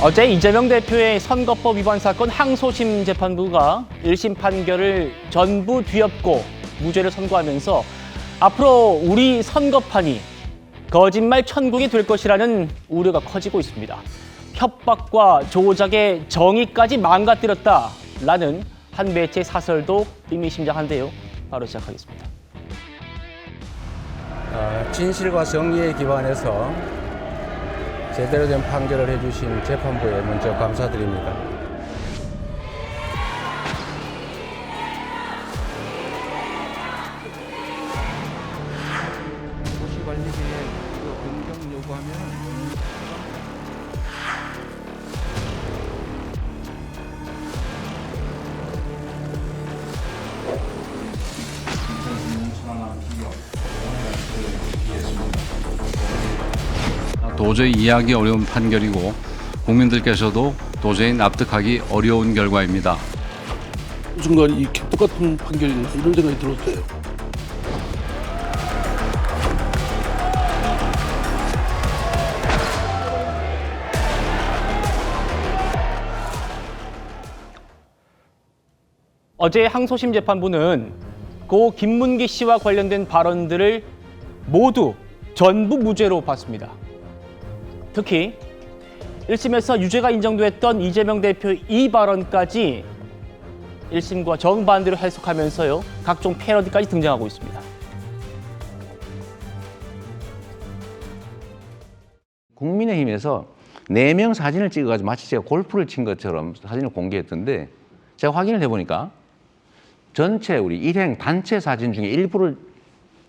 어제 이재명 대표의 선거법 위반 사건 항소심 재판부가 1심 판결을 전부 뒤엎고 무죄를 선고하면서 앞으로 우리 선거판이 거짓말 천국이 될 것이라는 우려가 커지고 있습니다. 협박과 조작의 정의까지 망가뜨렸다라는 한 매체 사설도 의미심장한데요. 바로 시작하겠습니다. 진실과 정의에 기반해서 제대로 된 판결을 해주신 재판부에 먼저 감사드립니다. 도시관리계획 변경 요구하면 도저히 이해하기 어려운 판결이고 국민들께서도 도저히 납득하기 어려운 결과입니다. 순간 이 캡터 같은 판결인가 이런 생각이 들었어요. 어제 항소심 재판부는 고 김문기 씨와 관련된 발언들을 모두 전부 무죄로 봤습니다. 특히 1심에서 유죄가 인정됐던 이재명 대표의 이 발언까지 1심과 정반대로 해석하면서요, 각종 패러디까지 등장하고 있습니다. 국민의힘에서 4명 사진을 찍어가지고 마치 제가 골프를 친 것처럼 사진을 공개했던데, 제가 확인을 해보니까 전체 우리 일행 단체 사진 중에 일부를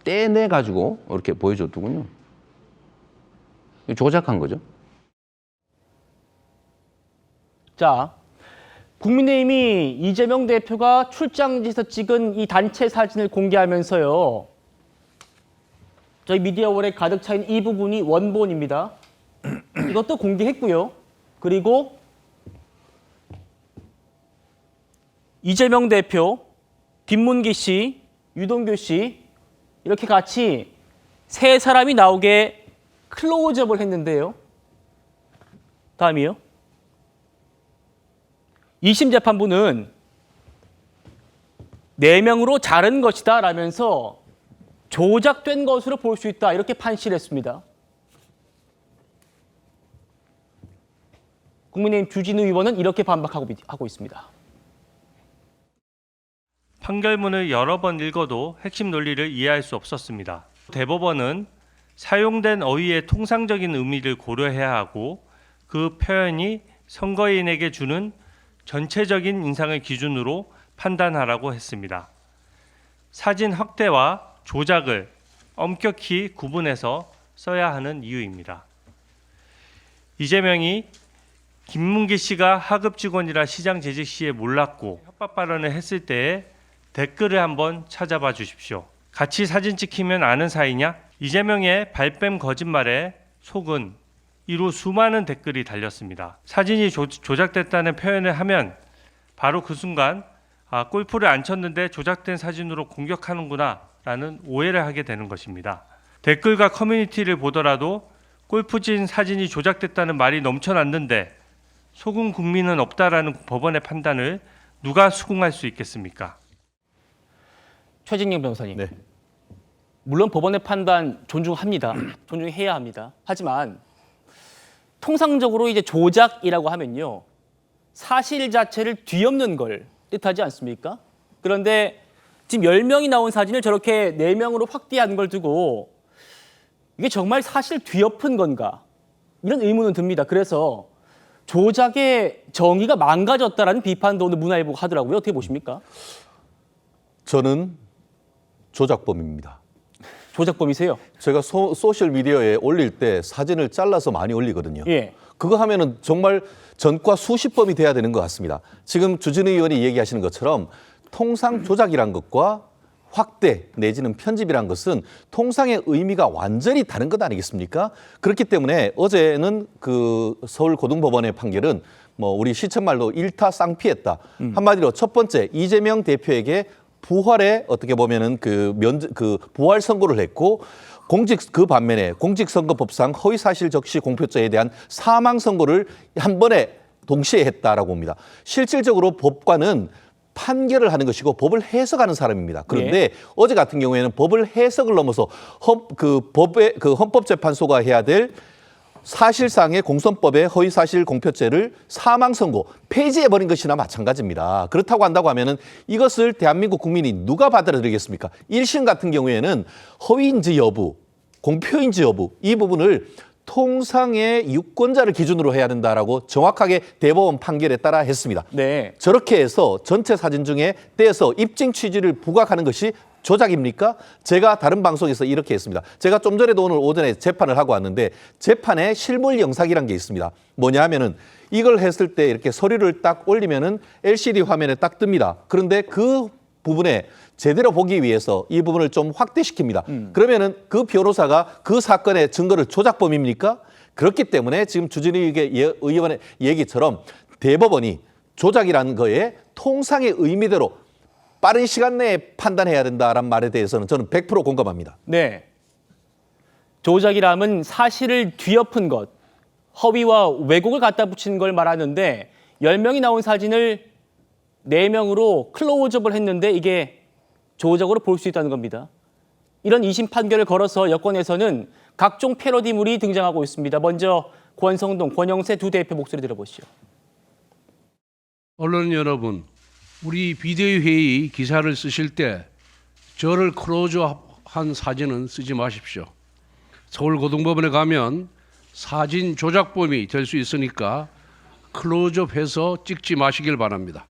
떼내가지고 이렇게 보여줬더군요. 조작한 거죠. 자, 국민의힘이 이재명 대표가 출장지에서 찍은 이 단체 사진을 공개하면서요, 저희 미디어월에 가득 차인 이 부분이 원본입니다. 이것도 공개했고요. 그리고 이재명 대표, 김문기 씨, 유동규 씨 이렇게 같이 세 사람이 나오게 클로즈업을 했는데요. 다음이요. 2심 재판부는 4명으로 자른 것이다 라면서 조작된 것으로 볼 수 있다 이렇게 판시를 했습니다. 국민의힘 주진우 의원은 이렇게 반박하고 있습니다. 판결문을 여러 번 읽어도 핵심 논리를 이해할 수 없었습니다. 대법원은 사용된 어휘의 통상적인 의미를 고려해야 하고 그 표현이 선거인에게 주는 전체적인 인상을 기준으로 판단하라고 했습니다. 사진 확대와 조작을 엄격히 구분해서 써야 하는 이유입니다. 이재명이 김문기 씨가 하급 직원이라 시장 재직 시에 몰랐고 협박 발언을 했을 때의 댓글을 한번 찾아봐 주십시오. 같이 사진 찍히면 아는 사이냐? 이재명의 발뺌 거짓말에 속은 이루 수많은 댓글이 달렸습니다. 사진이 조작됐다는 표현을 하면 바로 그 순간 골프를 안 쳤는데 조작된 사진으로 공격하는구나 라는 오해를 하게 되는 것입니다. 댓글과 커뮤니티를 보더라도 골프진 사진이 조작됐다는 말이 넘쳐났는데 속은 국민은 없다라는 법원의 판단을 누가 수긍할 수 있겠습니까? 최진영 변호사님. 네. 물론 법원의 판단 존중합니다. 존중해야 합니다. 하지만 통상적으로 이제 조작이라고 하면요, 사실 자체를 뒤엎는 걸 뜻하지 않습니까? 그런데 지금 10명이 나온 사진을 저렇게 4명으로 확대한 걸 두고 이게 정말 사실 뒤엎은 건가? 이런 의문은 듭니다. 그래서 조작의 정의가 망가졌다라는 비판도 오늘 문화일보가 하더라고요. 어떻게 보십니까? 저는 조작범입니다. 조작범이세요? 제가 소셜미디어에 올릴 때 사진을 잘라서 많이 올리거든요. 예. 그거 하면은 정말 전과 수십 범이 돼야 되는 것 같습니다. 지금 주진우 의원이 얘기하시는 것처럼 통상 조작이란 것과 확대 내지는 편집이란 것은 통상의 의미가 완전히 다른 것 아니겠습니까? 그렇기 때문에 어제는 그 서울고등법원의 판결은 뭐 우리 시청말로 일타쌍피했다. 한마디로 첫 번째 이재명 대표에게 부활에 어떻게 보면은 그 부활 선고를 했고 그 반면에 공직선거법상 허위사실 적시 공표죄에 대한 사망 선고를 한 번에 동시에 했다라고 봅니다. 실질적으로 법관은 판결을 하는 것이고 법을 해석하는 사람입니다. 그런데 어제 같은 경우에는 법을 해석을 넘어서 헌법재판소가 해야 될 사실상의 공선법의 허위사실 공표죄를 사망 선고 폐지해버린 것이나 마찬가지입니다. 그렇다고 한다고 하면은 이것을 대한민국 국민이 누가 받아들이겠습니까? 1심 같은 경우에는 허위인지 여부, 공표인지 여부 이 부분을 통상의 유권자를 기준으로 해야 된다라고 정확하게 대법원 판결에 따라 했습니다. 네. 저렇게 해서 전체 사진 중에 떼서 입증 취지를 부각하는 것이 조작입니까? 제가 다른 방송에서 이렇게 했습니다. 제가 좀 전에도 오늘 오전에 재판을 하고 왔는데 재판에 실물 영상이란 게 있습니다. 뭐냐 하면은 이걸 했을 때 이렇게 서류를 딱 올리면은 LCD 화면에 딱 뜹니다. 그런데 그 부분에 제대로 보기 위해서 이 부분을 좀 확대시킵니다. 그러면은 그 변호사가 그 사건의 증거를 조작범입니까? 그렇기 때문에 지금 주진우 의원의 얘기처럼 대법원이 조작이라는 거에 통상의 의미대로 빠른 시간 내에 판단해야 된다라는 말에 대해서는 저는 100% 공감합니다. 네. 조작이라면 사실을 뒤엎은 것, 허위와 왜곡을 갖다 붙이는 걸 말하는데 10명이 나온 사진을 4명으로 클로즈업을 했는데 이게 조작으로 볼 수 있다는 겁니다. 이런 2심 판결을 걸어서 여권에서는 각종 패러디물이 등장하고 있습니다. 먼저 권성동, 권영세 두 대표 목소리 들어보시죠. 언론 여러분, 우리 비대위 회의 기사를 쓰실 때 저를 클로즈업한 사진은 쓰지 마십시오. 서울고등법원에 가면 사진 조작범이 될 수 있으니까 클로즈업해서 찍지 마시길 바랍니다.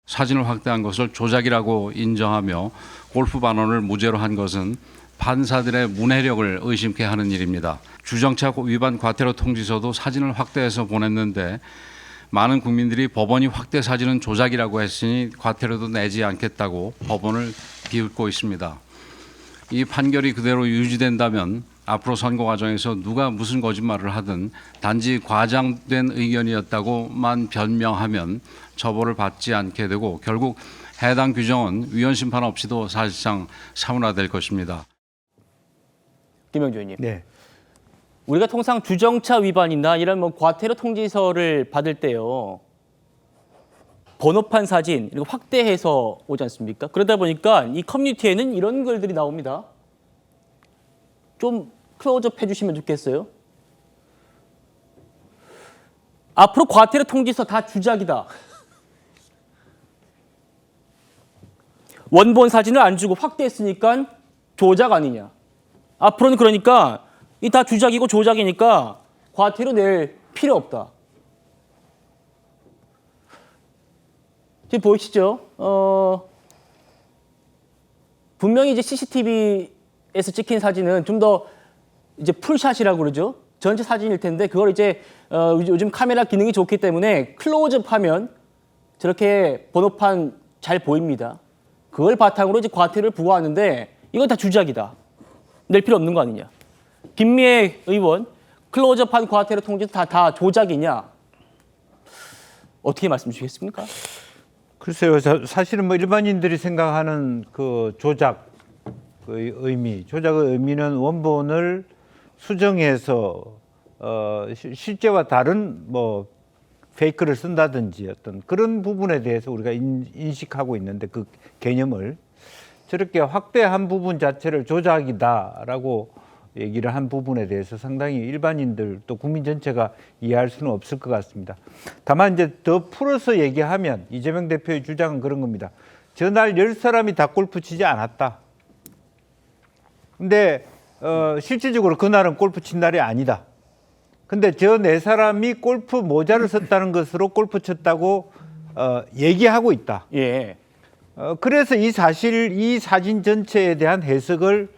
사진을 확대한 것을 조작이라고 인정하며 골프 반원을 무죄로 한 것은 판사들의 문해력을 의심케 하는 일입니다. 주정차 위반 과태료 통지서도 사진을 확대해서 보냈는데 많은 국민들이 법원이 확대 사진은 조작이라고 했으니 과태료도 내지 않겠다고 법원을 비웃고 있습니다. 이 판결이 그대로 유지된다면 앞으로 선거 과정에서 누가 무슨 거짓말을 하든 단지 과장된 의견이었다고만 변명하면 처벌을 받지 않게 되고 결국 해당 규정은 위헌 심판 없이도 사실상 사문화될 것입니다. 김영주 의원님. 네. 우리가 통상 주정차 위반이나 이런 뭐 과태료 통지서를 받을 때요. 번호판 사진 이렇게 확대해서 오지 않습니까? 그러다 보니까 이 커뮤니티에는 이런 글들이 나옵니다. 좀 클로즈업 해주시면 좋겠어요. 앞으로 과태료 통지서 다 주작이다. 원본 사진을 안 주고 확대했으니까 조작 아니냐. 앞으로는 그러니까 이 다 주작이고 조작이니까 과태료 낼 필요 없다. 지금 보이시죠? 분명히 이제 CCTV에서 찍힌 사진은 좀 더 이제 풀샷이라고 그러죠. 전체 사진일 텐데 그걸 이제 요즘 카메라 기능이 좋기 때문에 클로즈업하면 저렇게 번호판 잘 보입니다. 그걸 바탕으로 이제 과태료를 부과하는데 이건 다 주작이다. 낼 필요 없는 거 아니냐. 김미애 의원, 클로즈업한 과태료 통지서 다 조작이냐? 어떻게 말씀 주시겠습니까? 글쎄요, 사실은 뭐 일반인들이 생각하는 그 조작의 조작의 의미는 원본을 수정해서 실제와 다른 뭐 페이크를 쓴다든지 어떤 그런 부분에 대해서 우리가 인식하고 있는데 그 개념을 저렇게 확대한 부분 자체를 조작이다라고 얘기를 한 부분에 대해서 상당히 일반인들 또 국민 전체가 이해할 수는 없을 것 같습니다. 다만 이제 더 풀어서 얘기하면 이재명 대표의 주장은 그런 겁니다. 저날 10사람이 다 골프 치지 않았다. 근데 실질적으로 그날은 골프 친 날이 아니다. 근데 저 4사람이 골프 모자를 썼다는 것으로 골프 쳤다고 얘기하고 있다. 예. 그래서 이 사진 전체에 대한 해석을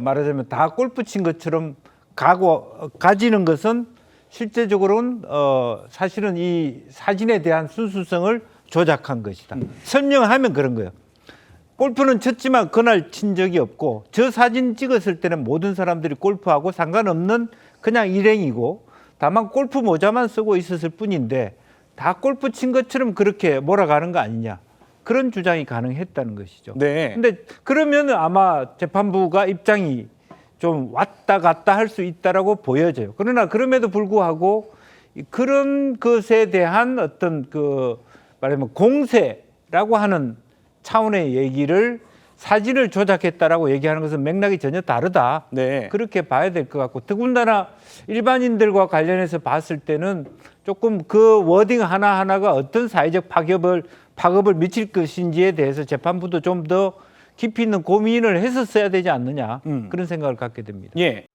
말하자면 다 골프 친 것처럼 가지는 것은 실제적으로는 사실은 이 사진에 대한 순수성을 조작한 것이다. 설명하면 그런 거예요. 골프는 쳤지만 그날 친 적이 없고 저 사진 찍었을 때는 모든 사람들이 골프하고 상관없는 그냥 일행이고 다만 골프 모자만 쓰고 있었을 뿐인데 다 골프 친 것처럼 그렇게 몰아가는 거 아니냐. 그런 주장이 가능했다는 것이죠. 네. 근데 그러면 아마 재판부가 입장이 좀 왔다 갔다 할 수 있다라고 보여져요. 그러나 그럼에도 불구하고 그런 것에 대한 어떤 그 말하면 공세라고 하는 차원의 얘기를 사진을 조작했다라고 얘기하는 것은 맥락이 전혀 다르다. 네. 그렇게 봐야 될 것 같고, 더군다나 일반인들과 관련해서 봤을 때는 조금 그 워딩 하나하나가 어떤 사회적 파급을 미칠 것인지에 대해서 재판부도 좀 더 깊이 있는 고민을 했었어야 되지 않느냐, 그런 생각을 갖게 됩니다. 예.